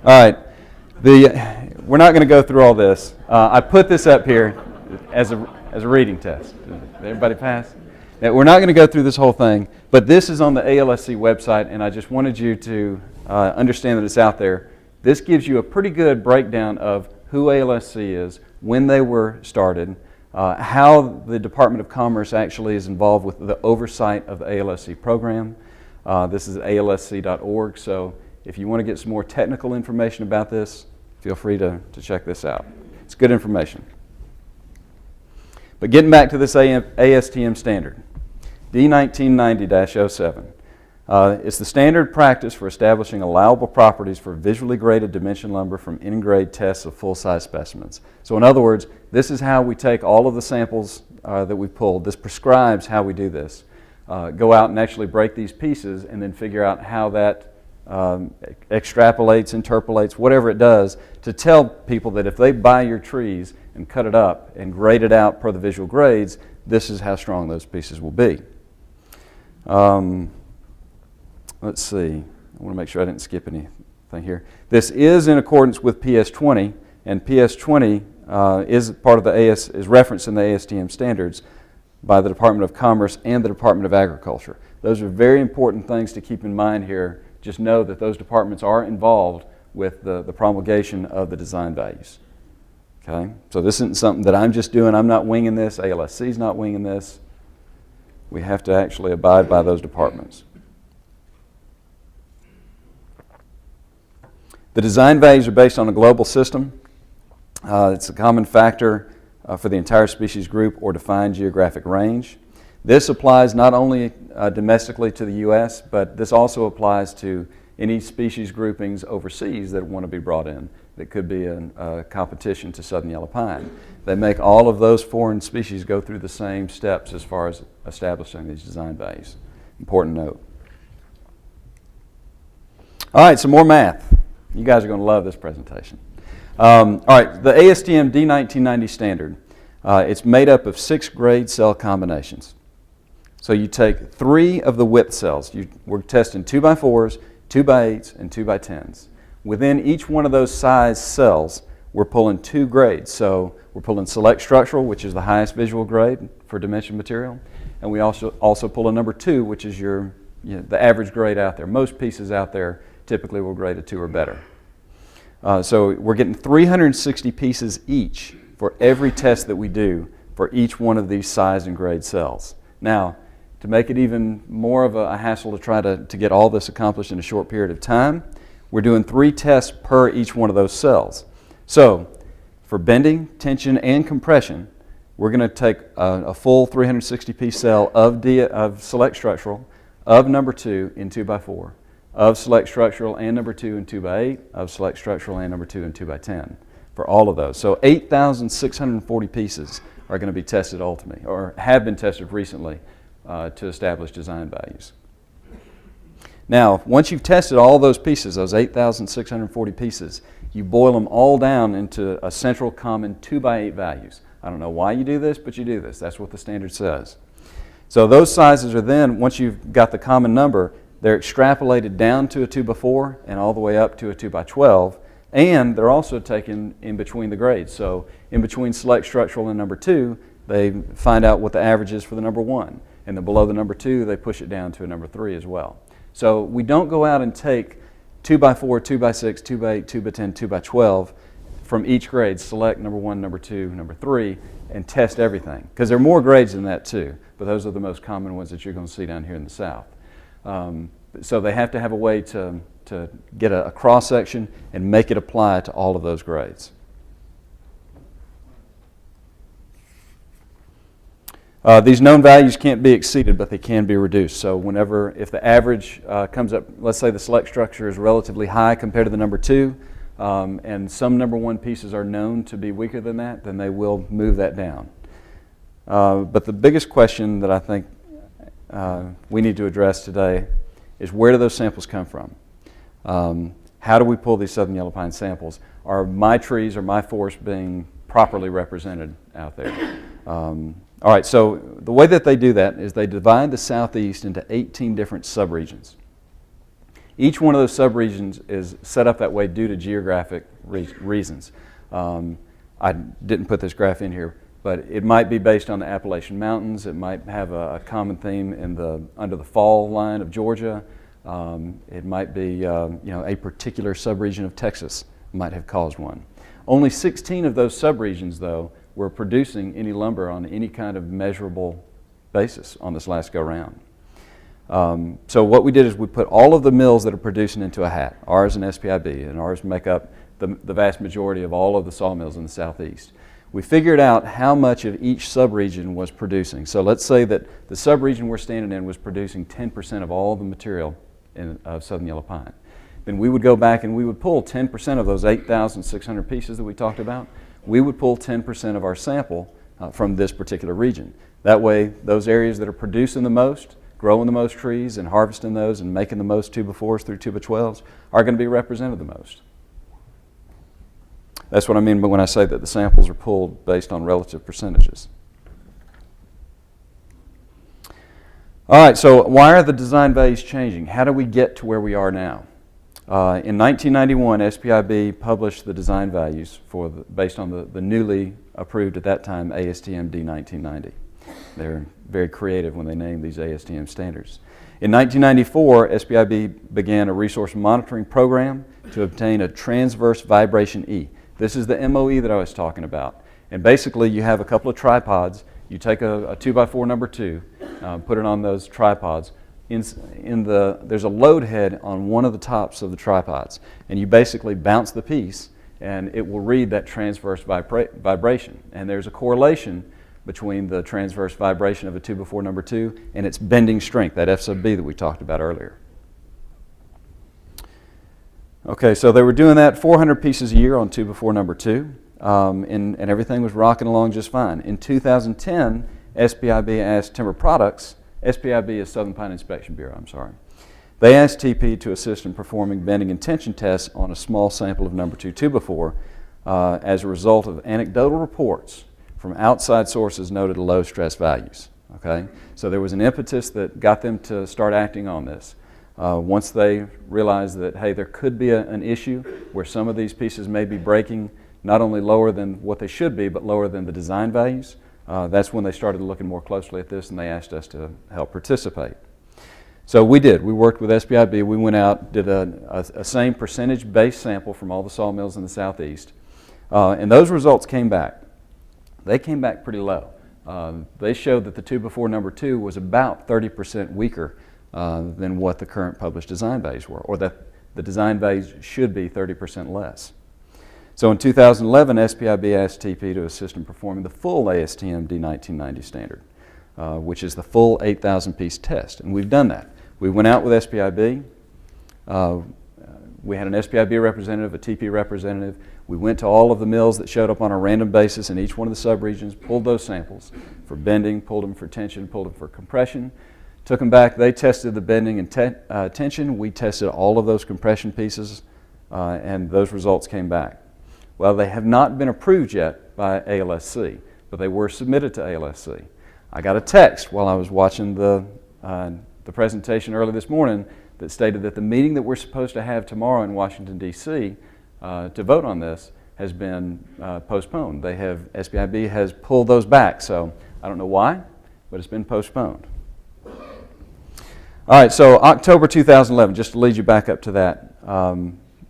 All right. We're not going to go through all this. I put this up here as a reading test. Did everybody pass? Now, we're not going to go through this whole thing, but this is on the ALSC website, and I just wanted you to understand that it's out there. This gives you a pretty good breakdown of who ALSC is, when they were started, how the Department of Commerce actually is involved with the oversight of the ALSC program. This is alsc.org, so if you want to get some more technical information about this, feel free to check this out. It's good information. But getting back to this ASTM standard, D1990-07. It's the standard practice for establishing allowable properties for visually graded dimension lumber from in-grade tests of full-size specimens. So in other words, this is how we take all of the samples that we pulled. This prescribes how we do this. Go out and actually break these pieces and then figure out how that extrapolates, interpolates, whatever it does, to tell people that if they buy your trees and cut it up and grade it out per the visual grades, this is how strong those pieces will be. Let's see. I want to make sure I didn't skip anything here. This is in accordance with PS20, and PS20 is part of the is referenced in the ASTM standards by the Department of Commerce and the Department of Agriculture. Those are very important things to keep in mind here. Just know that those departments are involved with the promulgation of the design values. Okay? So this isn't something that I'm just doing. I'm not winging this. ALSC is not winging this. We have to actually abide by those departments. The design values are based on a global system. It's a common factor for the entire species group or defined geographic range. This applies not only domestically to the U.S., but this also applies to any species groupings overseas that want to be brought in that could be a competition to southern yellow pine. They make all of those foreign species go through the same steps as far as establishing these design values. Important note. All right, some more math. You guys are going to love this presentation. All right, the ASTM D1990 standard, it's made up of 6 grade cell combinations. So you take 3 of the width cells. We're testing 2x4s, 2x8s, and 2x10s. Within each one of those size cells, we're pulling 2 grades. So we're pulling select structural, which is the highest visual grade for dimension material, and we also pull a number 2, which is the average grade out there. Most pieces out there typically will grade a 2 or better. So we're getting 360 pieces each for every test that we do for each one of these size and grade cells. Now, to make it even more of a hassle to try to get all this accomplished in a short period of time, we're doing 3 tests per each one of those cells. So for bending, tension, and compression, we're going to take a full 360 piece cell of select structural, of number 2 in 2x4, of select structural and number 2 and 2x8, of select structural and number 2 and 2x10 for all of those. So 8,640 pieces are going to be tested ultimately, or have been tested recently to establish design values. Now, once you've tested all those pieces, those 8,640 pieces, you boil them all down into a central common 2x8 values. I don't know why you do this, but you do this. That's what the standard says. So those sizes are then, once you've got the common number, they're extrapolated down to a 2x4 and all the way up to a 2x12, and they're also taken in between the grades. So in between select structural and number 2, they find out what the average is for the number 1, and then below the number 2, they push it down to a number 3 as well. So we don't go out and take 2x4, 2x6, 2x8, 2x10, 2x12 from each grade, select number 1, number 2, number 3, and test everything. Because there are more grades than that too, but those are the most common ones that you're going to see down here in the South. So they have to have a way to get a cross-section and make it apply to all of those grades. These known values can't be exceeded, but they can be reduced. So if the average comes up, let's say the select structure is relatively high compared to the number 2, and some number 1 pieces are known to be weaker than that, then they will move that down. But the biggest question that I think we need to address today is, where do those samples come from? How do we pull these southern yellow pine samples? Are my trees or my forest being properly represented out there? All right, so the way that they do that is they divide the Southeast into 18 different subregions. Each one of those subregions is set up that way due to geographic reasons. I didn't put this graph in here, but it might be based on the Appalachian Mountains. It might have a common theme under the fall line of Georgia. It might be a particular subregion of Texas might have caused one. Only 16 of those subregions, though, were producing any lumber on any kind of measurable basis on this last go-round. So what we did is we put all of the mills that are producing into a hat, ours and SPIB, and ours make up the vast majority of all of the sawmills in the Southeast. We figured out how much of each subregion was producing. So let's say that the subregion we're standing in was producing 10% of all the material of southern yellow pine. Then we would go back and we would pull 10% of those 8,600 pieces that we talked about. We would pull 10% of our sample from this particular region. That way, those areas that are producing the most, growing the most trees and harvesting those and making the most 2x4s through 2x12s are going to be represented the most. That's what I mean when I say that the samples are pulled based on relative percentages. All right, so why are the design values changing? How do we get to where we are now? In 1991, SPIB published the design values based on the newly approved at that time ASTM D1990. They're very creative when they name these ASTM standards. In 1994, SPIB began a resource monitoring program to obtain a transverse vibration E. This is the MOE that I was talking about. And basically, you have a couple of tripods. You take a 2x4 number 2, put it on those tripods. There's a load head on one of the tops of the tripods. And you basically bounce the piece, and it will read that transverse vibration. And there's a correlation between the transverse vibration of a 2x4 number 2 and its bending strength, that F sub B that we talked about earlier. Okay, so they were doing that 400 pieces a year on 2x4 number 2, and everything was rocking along just fine. In 2010, SPIB asked Timber Products, SPIB is Southern Pine Inspection Bureau, I'm sorry. They asked TP to assist in performing bending and tension tests on a small sample of number 2 2x4 as a result of anecdotal reports from outside sources noted low stress values. Okay, so there was an impetus that got them to start acting on this. Once they realized that, hey, there could be an issue where some of these pieces may be breaking not only lower than what they should be, but lower than the design values, that's when they started looking more closely at this and they asked us to help participate. So we did. We worked with SPIB. We went out, did a same percentage-based sample from all the sawmills in the Southeast, and those results came back. They came back pretty low. They showed that the 2x4 number 2 was about 30% weaker than what the current published design values were, or that the design values should be 30% less. So in 2011, SPIB asked TP to assist in performing the full ASTM D1990 standard, which is the full 8,000 piece test, and we've done that. We went out with SPIB. We had an SPIB representative, a TP representative. We went to all of the mills that showed up on a random basis in each one of the subregions, pulled those samples for bending, pulled them for tension, pulled them for compression, took them back. They tested the bending and tension. We tested all of those compression pieces, and those results came back. Well, they have not been approved yet by ALSC, but they were submitted to ALSC. I got a text while I was watching the presentation early this morning that stated that the meeting that we're supposed to have tomorrow in Washington, D.C. To vote on this has been postponed. SPIB has pulled those back, so I don't know why, but it's been postponed. All right, so October 2011, just to lead you back up to that,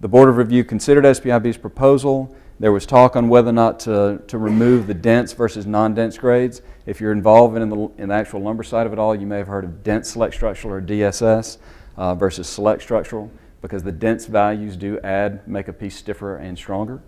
the Board of Review considered SPIB's proposal. There was talk on whether or not to remove the dense versus non-dense grades. If you're involved in the actual lumber side of it all, you may have heard of dense select structural, or DSS, versus select structural, because the dense values do make a piece stiffer and stronger.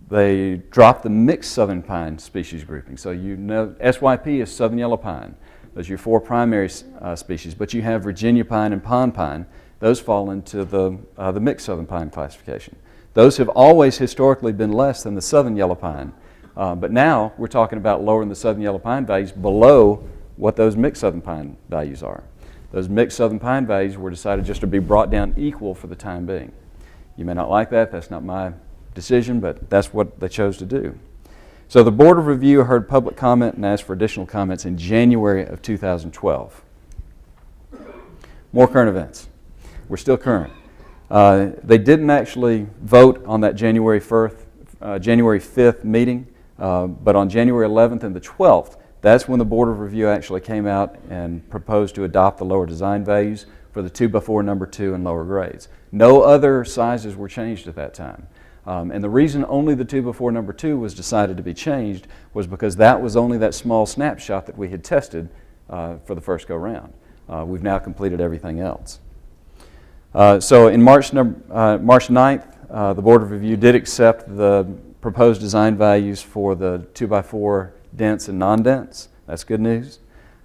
They dropped the mixed southern pine species grouping. So you know SYP is southern yellow pine. Those are your 4 primary species, but you have Virginia pine and pond pine. Those fall into the mixed southern pine classification. Those have always historically been less than the southern yellow pine, but now we're talking about lowering the southern yellow pine values below what those mixed southern pine values are. Those mixed southern pine values were decided just to be brought down equal for the time being. You may not like that. That's not my decision, but that's what they chose to do. So the Board of Review heard public comment and asked for additional comments in January of 2012. More current events. We're still current. They didn't actually vote on that January 5th meeting, but on January 11th and the 12th, that's when the Board of Review actually came out and proposed to adopt the lower design values for the 2x4 number 2 and lower grades. No other sizes were changed at that time. And the reason only the 2x4 number 2 was decided to be changed was because that was only that small snapshot that we had tested for the first go round. We've now completed everything else. So in March 9th, the Board of Review did accept the proposed design values for the 2x4 dense and non-dense. That's good news.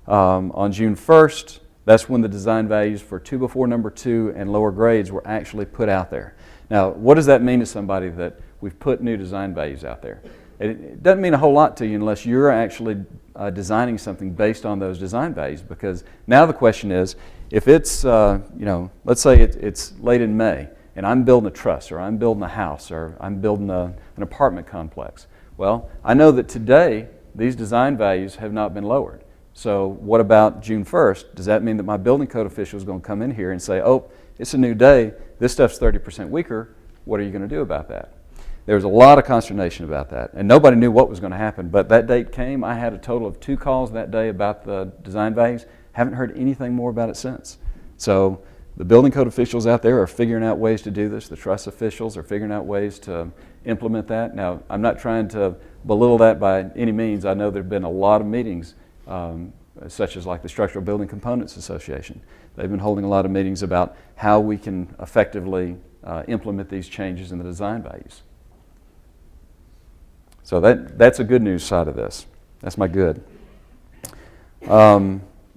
On June 1st, that's when the design values for 2x4 number 2 and lower grades were actually put out there. Now, what does that mean to somebody that we've put new design values out there? It doesn't mean a whole lot to you unless you're actually designing something based on those design values, because now the question is, if it's, let's say it's late in May, and I'm building a truss, or I'm building a house, or I'm building an apartment complex. Well, I know that today these design values have not been lowered. So what about June 1st? Does that mean that my building code official is going to come in here and say, oh, it's a new day, this stuff's 30% weaker, what are you going to do about that? There was a lot of consternation about that, and nobody knew what was going to happen, but that date came. I had a total of 2 calls that day about the design values. Haven't heard anything more about it since. So the building code officials out there are figuring out ways to do this. The truss officials are figuring out ways to implement that. Now, I'm not trying to belittle that by any means. I know there have been a lot of meetings, such as like the Structural Building Components Association. They've been holding a lot of meetings about how we can effectively implement these changes in the design values. So that's a good news side of this. That's my good.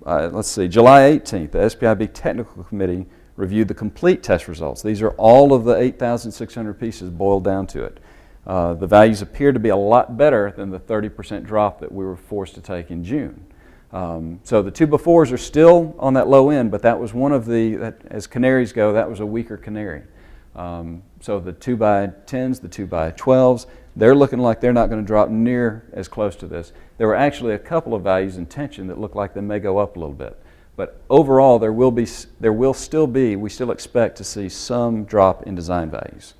Let's see, July 18th, the SPIB Technical Committee reviewed the complete test results. These are all of the 8,600 pieces boiled down to it. The values appear to be a lot better than the 30% drop that we were forced to take in June. So the 2x4s are still on that low end, but that was one of the, as canaries go, that was a weaker canary. So the 2x10s, the 2x12s, they're looking like they're not going to drop near as close to this. There were actually a couple of values in tension that look like they may go up a little bit. But overall, we still expect to see some drop in design values.